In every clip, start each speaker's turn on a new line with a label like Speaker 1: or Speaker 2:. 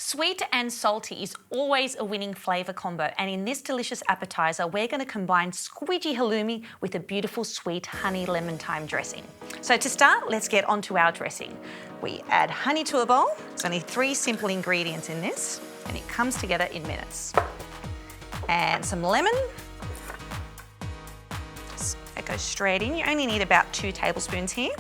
Speaker 1: Sweet and salty is always a winning flavour combo, and in this delicious appetiser we're going to combine squidgy halloumi with a beautiful sweet honey lemon thyme dressing. So to start, let's get onto our dressing. We add honey to a bowl. There's only 3 simple ingredients in this and it comes together in minutes. And some lemon. That goes straight in. You only need about 2 tablespoons here.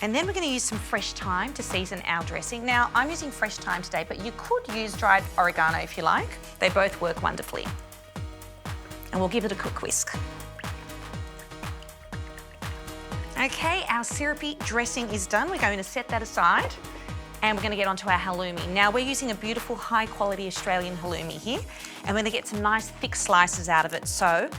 Speaker 1: And then we're going to use some fresh thyme to season our dressing. Now, I'm using fresh thyme today, but you could use dried oregano if you like. They both work wonderfully. And we'll give it a quick whisk. Okay, our syrupy dressing is done. We're going to set that aside and we're going to get onto our halloumi. Now, we're using a beautiful high quality Australian halloumi here and we're going to get some nice thick slices out of it. So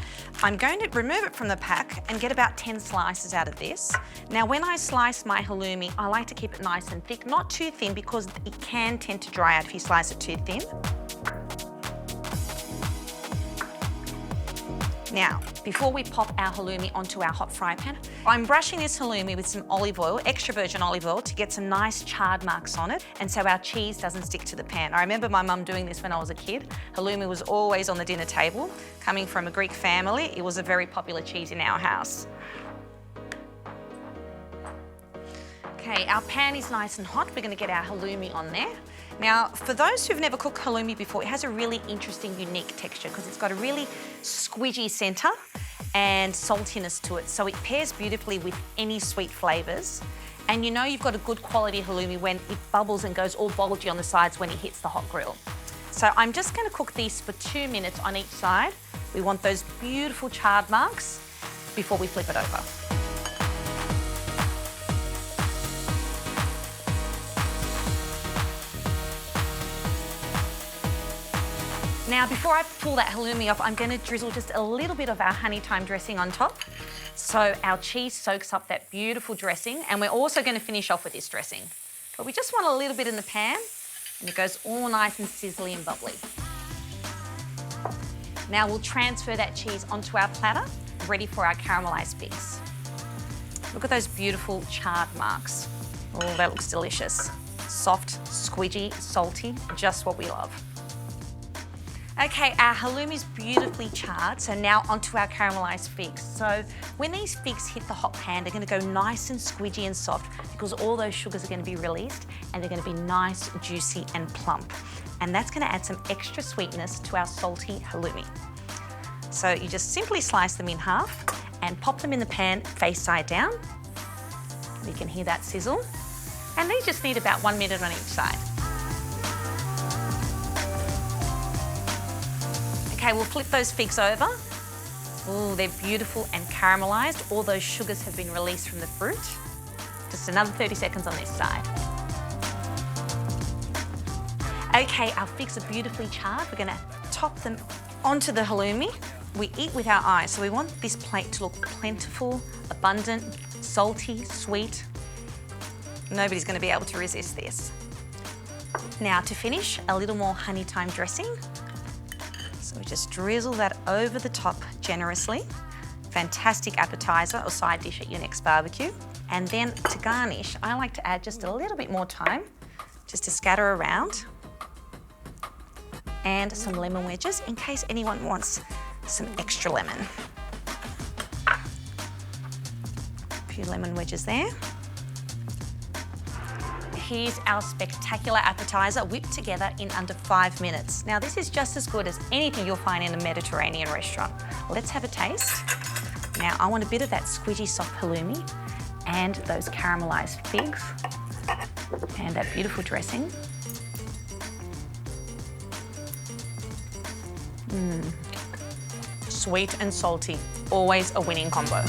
Speaker 1: I'm going to remove it from the pack and get about 10 slices out of this. Now, when I slice my halloumi, I like to keep it nice and thick, not too thin because it can tend to dry out if you slice it too thin. Now, before we pop our halloumi onto our hot fry pan, I'm brushing this halloumi with some olive oil, extra virgin olive oil, to get some nice charred marks on it and so our cheese doesn't stick to the pan. I remember my mum doing this when I was a kid. Halloumi was always on the dinner table. Coming from a Greek family, it was a very popular cheese in our house. Okay, our pan is nice and hot. We're going to get our halloumi on there. Now, for those who've never cooked halloumi before, it has a really interesting, unique texture because it's got a really squidgy centre and saltiness to it. So it pairs beautifully with any sweet flavours. And you know you've got a good quality halloumi when it bubbles and goes all bulgy on the sides when it hits the hot grill. So I'm just going to cook these for 2 minutes on each side. We want those beautiful charred marks before we flip it over. Now, before I pull that halloumi off, I'm going to drizzle just a little bit of our honey thyme dressing on top so our cheese soaks up that beautiful dressing, and we're also going to finish off with this dressing. But we just want a little bit in the pan and it goes all nice and sizzly and bubbly. Now we'll transfer that cheese onto our platter, ready for our caramelised figs. Look at those beautiful charred marks. Oh, that looks delicious. Soft, squidgy, salty, just what we love. Okay, our halloumi's beautifully charred, so now onto our caramelised figs. So when these figs hit the hot pan, they're going to go nice and squidgy and soft because all those sugars are going to be released and they're going to be nice, juicy and plump. And that's going to add some extra sweetness to our salty halloumi. So you just simply slice them in half and pop them in the pan face side down. You can hear that sizzle. And these just need about 1 minute on each side. Okay, we'll flip those figs over. Oh, they're beautiful and caramelised. All those sugars have been released from the fruit. Just another 30 seconds on this side. Okay, our figs are beautifully charred. We're going to top them onto the halloumi. We eat with our eyes, so we want this plate to look plentiful, abundant, salty, sweet. Nobody's going to be able to resist this. Now to finish, a little more honey thyme dressing. So we just drizzle that over the top generously. Fantastic appetiser or side dish at your next barbecue. And then to garnish, I like to add just a little bit more thyme, just to scatter around. And some lemon wedges in case anyone wants some extra lemon. A few lemon wedges there. Here's our spectacular appetiser whipped together in under 5 minutes. Now this is just as good as anything you'll find in a Mediterranean restaurant. Let's have a taste. Now I want a bit of that squidgy soft halloumi and those caramelised figs and that beautiful dressing. Sweet and salty, always a winning combo.